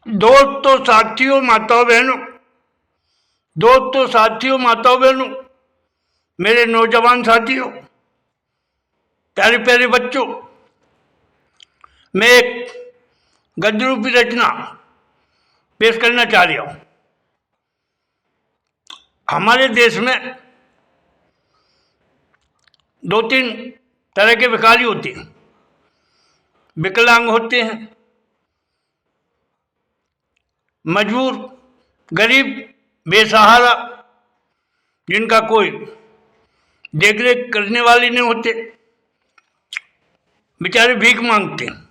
दोस्तों, साथियों, माताओं बहनों, दोस्तों, साथियों, माताओं बहनों, मेरे नौजवान साथियों, प्यारे प्यारे बच्चों, मैं एक गद्य रूपी रचना पेश करना चाह रहा हूं। हमारे देश में दो तीन तरह के भिखारी होते हैं। विकलांग होते हैं, मजबूर, गरीब, बेसहारा, जिनका कोई देखरेख करने वाले नहीं होते, बेचारे भीख मांगते हैं।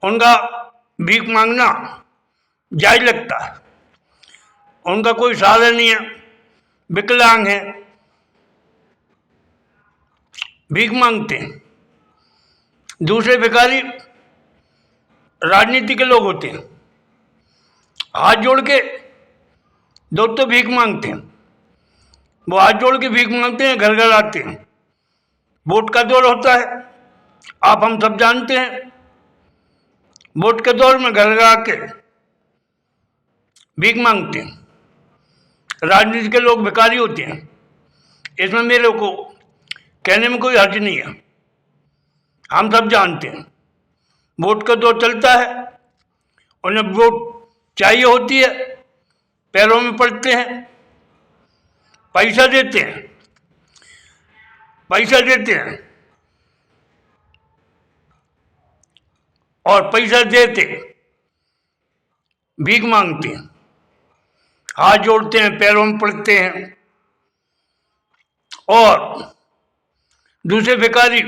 उनका भीख मांगना जायज लगता है। उनका कोई सहारा नहीं है, विकलांग है, भीख मांगते हैं। दूसरे भिखारी राजनीति के लोग होते हैं। हाथ जोड़ के दोस्तों भीख मांगते हैं। वो हाथ जोड़ के भीख मांगते हैं, घर घर आते हैं। वोट का दौर होता है, आप हम सब जानते हैं। वोट के दौर में घर घर आके भीख मांगते हैं। राजनीति के लोग भिखारी होते हैं। इसमें मेरे को कहने में कोई हर्ज नहीं है। हम सब जानते हैं वोट का दौर चलता है, उन्हें वोट चाहिए होती है, पैरों में पड़ते हैं, पैसा देते हैं, पैसा देते हैं और पैसा देते भीख मांगते हैं, हाथ जोड़ते हैं, पैरों में पड़ते हैं। और दूसरे भिखारी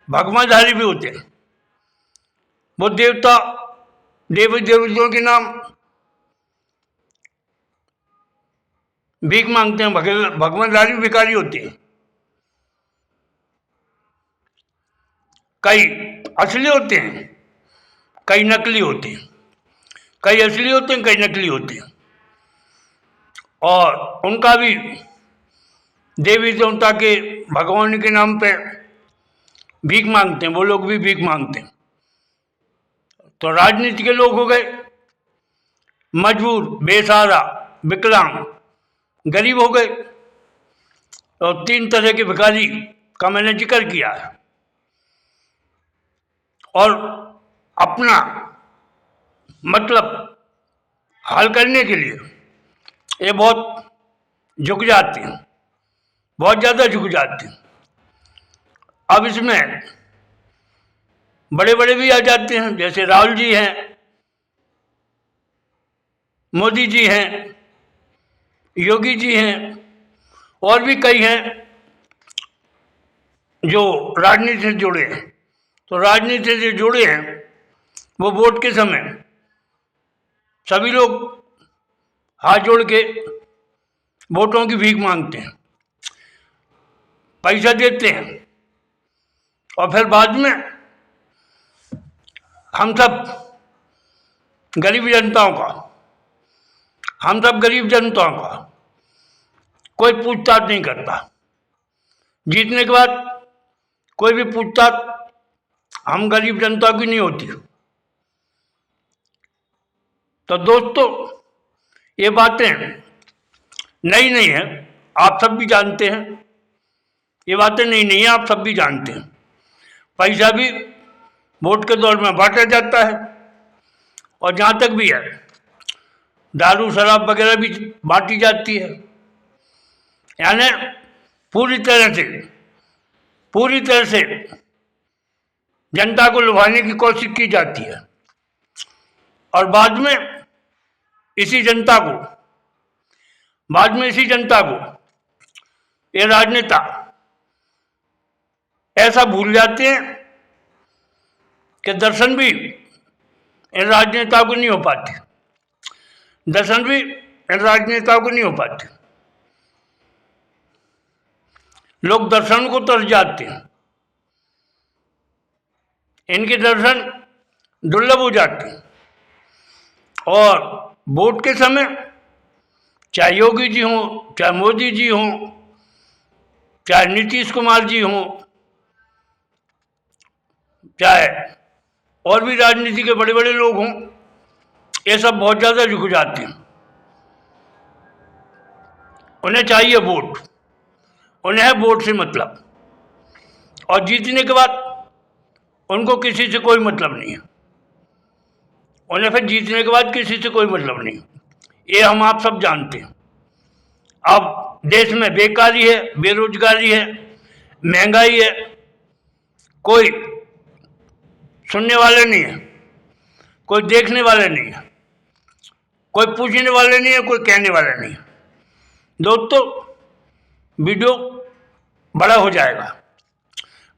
भगवाधारी भी होते हैं। वो देवता देवी देवताओं के नाम भीख मांगते हैं, भगवानधारी भिखारी होते हैं। कई असली होते हैं, कई नकली होते हैं। कई असली होते हैं, कई नकली होते हैं। और उनका भी देवी देवता के भगवान के नाम पे भीख मांगते हैं, वो लोग भी भीख मांगते हैं। तो राजनीति के लोग हो गए मजबूर, बेसहारा, विकलांग, गरीब हो गए। तो तीन तरह के भिखारी का मैंने जिक्र किया है। और अपना मतलब हल करने के लिए ये बहुत झुक जाते हैं, बहुत ज़्यादा झुक जाते हैं। अब इसमें बड़े बड़े भी आ जाते हैं, जैसे राहुल जी हैं, मोदी जी हैं, योगी जी हैं, और भी कई हैं जो राजनीति से जुड़े हैं। तो राजनीति से जुड़े हैं, वो वोट के समय सभी लोग हाथ जोड़ के वोटों की भीख मांगते हैं, पैसा देते हैं, और फिर बाद में हम सब गरीब जनताओं का कोई पूछताछ नहीं करता। जीतने के बाद कोई भी पूछताछ हम गरीब जनता की नहीं होती। तो दोस्तों, ये बातें नई नहीं है, आप सब भी जानते हैं। ये बातें नई नहीं है, आप सब भी जानते हैं। पैसा भी वोट के दौर में बांटा जाता है, और जहाँ तक भी है दारू शराब वगैरह भी बांटी जाती है। यानी पूरी तरह से जनता को लुभाने की कोशिश की जाती है। और बाद में इसी जनता को ये राजनेता ऐसा भूल जाते हैं कि दर्शन भी इन राजनेताओं को नहीं हो पाते। लोग दर्शन को तरस जाते हैं, इनके दर्शन दुर्लभ हो जाते हैं। और वोट के समय चाहे योगी जी हों, चाहे मोदी जी हों, चाहे नीतीश कुमार जी हों, चाहे और भी राजनीति के बड़े बड़े लोग हों, ये सब बहुत ज़्यादा झुक जाते हैं। उन्हें चाहिए वोट, उन्हें है वोट से मतलब, और जीतने के बाद उनको किसी से कोई मतलब नहीं है। उन्हें फिर जीतने के बाद किसी से कोई मतलब नहीं, ये हम आप सब जानते हैं। अब देश में बेकारी है, बेरोजगारी है, महंगाई है, कोई सुनने वाले नहीं है, कोई देखने वाले नहीं है, कोई पूछने वाले नहीं है, कोई कहने वाले नहीं है। दोस्तों, वीडियो बड़ा हो जाएगा,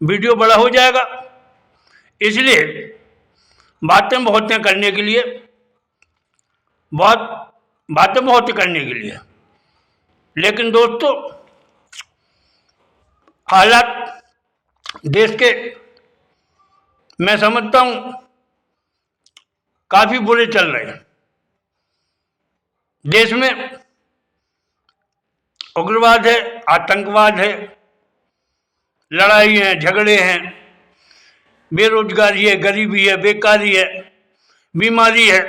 वीडियो बड़ा हो जाएगा, इसलिए बातें बहुत करने के लिए, बातें बहुत करने के लिए, लेकिन दोस्तों हालात देश के मैं समझता हूं काफी बुरे चल रहे हैं। देश में उग्रवाद है, आतंकवाद है, लड़ाई है, झगड़े हैं, बेरोजगारी है, गरीबी है, बेकारी है, बीमारी है।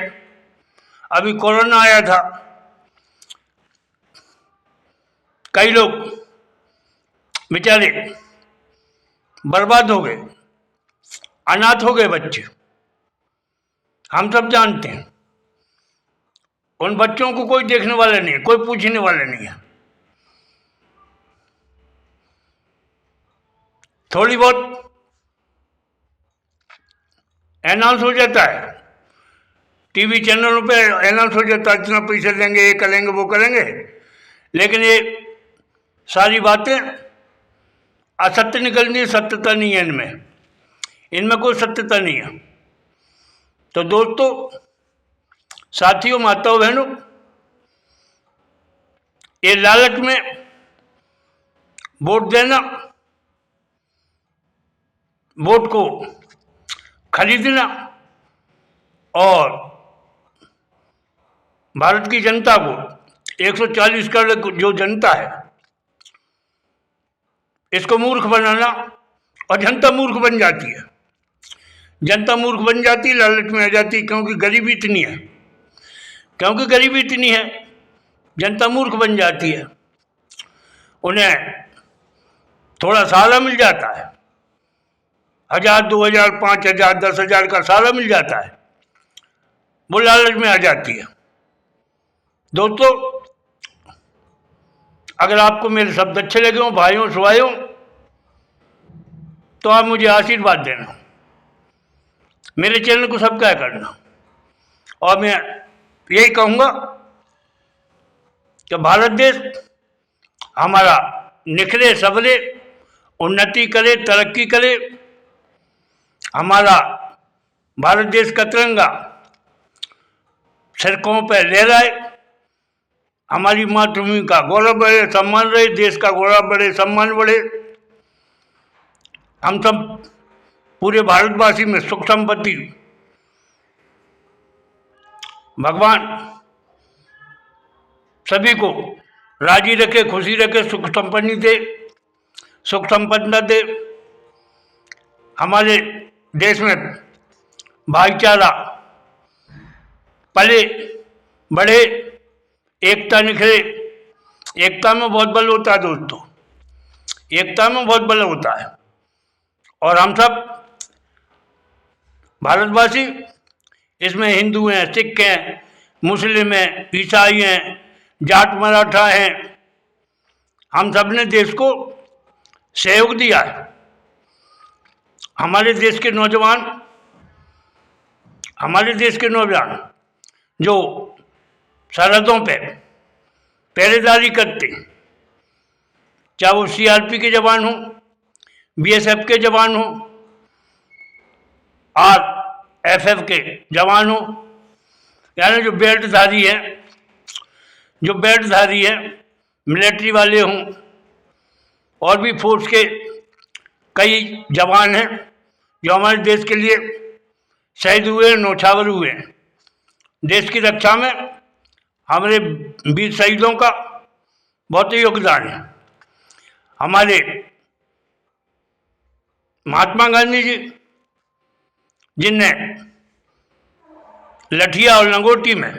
अभी कोरोना आया था, कई लोग बेचारे बर्बाद हो गए, अनाथ हो गए बच्चे, हम सब जानते हैं। उन बच्चों को कोई देखने वाला नहीं है, कोई पूछने वाला नहीं है। थोड़ी बहुत अनाउंस हो जाता है, टीवी चैनलों पे अनाउंस हो जाता है, इतना पैसे देंगे, ये करेंगे, वो करेंगे, लेकिन ये सारी बातें असत्य निकलनी, सत्यता नहीं है इनमें, इनमें कोई सत्यता नहीं है। तो दोस्तों, साथियों, माताओं, बहनों, ये लालच में वोट देना, वोट को खरीदना और भारत की जनता को, 140 करोड़ जो जनता है, इसको मूर्ख बनाना, और जनता मूर्ख बन जाती है, जनता मूर्ख बन जाती है, लालच में आ जाती है, क्योंकि गरीबी इतनी है, क्योंकि गरीबी इतनी है, जनता मूर्ख बन जाती है। उन्हें थोड़ा साला मिल जाता है, 1000, 2000, 5000, 10,000 का साला मिल जाता है, वो लालच में आ जाती है। दोस्तों, अगर आपको मेरे शब्द अच्छे लगे हों, भाइयों सुभाइयों, तो आप मुझे आशीर्वाद देना, मेरे चैनल को सब्सक्राइब करना, और मैं यही कहूँगा कि भारत देश हमारा निखरे, सबरे, उन्नति करे, तरक्की करे। हमारा भारत देश का तिरंगा सड़कों पर लहराए, हमारी मातृभूमि का गौरव बढ़े, सम्मान रहे, देश का गौरव बढ़े, सम्मान बढ़े। हम सब पूरे भारतवासी में सुख संपत्ति भगवान सभी को राजी रखे, खुशी रखे, सुख संपन्नी दे, सुख संपन्नता दे। हमारे देश में भाईचारा पले बढ़े, एकता निखरे। एकता में बहुत बल होता है दोस्तों, एकता में बहुत बल होता है, और हम सब भारतवासी इसमें हिंदू हैं, सिख हैं, मुस्लिम हैं, ईसाई हैं, जाट मराठा हैं, हम सब ने देश को सहयोग दिया है। हमारे देश के नौजवान, हमारे देश के नौजवान जो सरहदों पे पहरेदारी करते हैं, चाहे वो सीआरपी के जवान हों, बीएसएफ के जवान हों, आरएफएफ के जवान हों, यानी जो बेल्टधारी है, जो बेल्टधारी है, मिलिट्री वाले हों, और भी फोर्स के कई जवान हैं जो हमारे देश के लिए शहीद हुए, नौछावर हुए। देश की रक्षा में हमारे वीर शहीदों का बहुत ही योगदान है। हमारे महात्मा गांधी जी, जिनने लठिया और लंगोटी में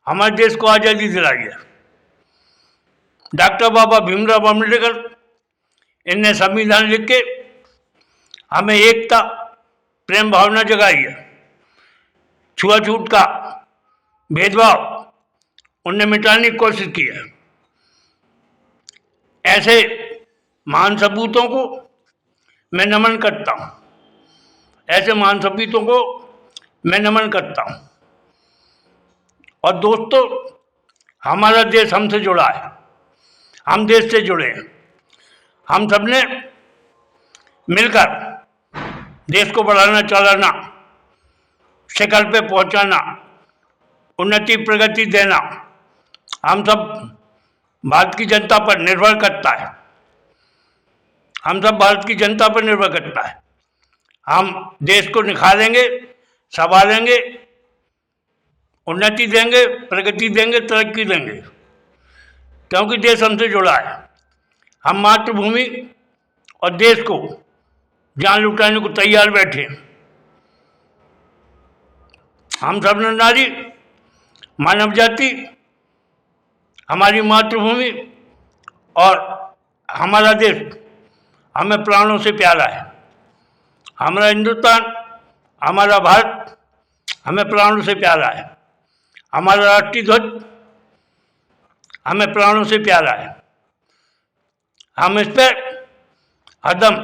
हमारे देश को आज़ादी दिलाई है। डॉक्टर बाबा भीमराव अम्बेडकर इनने संविधान लिख के हमें एकता प्रेम भावना जगाई है। छुआछूत का भेदभाव उनने मिटाने की कोशिश की है। ऐसे महान सपूतों को मैं नमन करता हूँ, ऐसे महान सपूतों को मैं नमन करता हूँ। और दोस्तों, हमारा देश हमसे जुड़ा है, हम देश से जुड़े हैं। हम सब ने मिलकर देश को बढ़ाना चलाना, शिखर पे पहुंचाना, उन्नति प्रगति देना हम सब भारत की जनता पर निर्भर करता है। हम सब भारत की जनता पर निर्भर करता है। हम देश को निखारेंगे, संभालेंगे, उन्नति देंगे, प्रगति देंगे, तरक्की देंगे, क्योंकि देश हमसे जुड़ा है। हम मातृभूमि और देश को जान लुटाने को तैयार बैठे। हम सब नर नारी, मानव जाति, हमारी मातृभूमि और हमारा देश हमें प्राणों से प्यारा है। हमारा हिंदुस्तान, हमारा भारत हमें प्राणों से प्यारा है। हमारा राष्ट्रीय ध्वज हमें प्राणों से प्यारा है। हम इस पर हरदम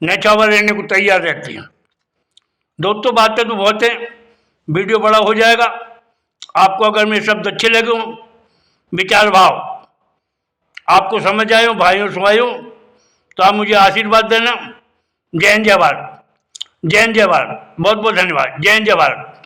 न्यौछावर रहने को तैयार रहते हैं। दोस्तों, बातें तो बहुत हैं, वीडियो बड़ा हो जाएगा। आपको अगर मेरे शब्द अच्छे लगे हों, विचार भाव आपको समझ आए हो, भाइयों सुभाइयों, तो आप मुझे आशीर्वाद देना। जय हिंद, जय भारत। जय हिंद, जय भारत। बहुत बहुत धन्यवाद। जय हिंद, जय भारत।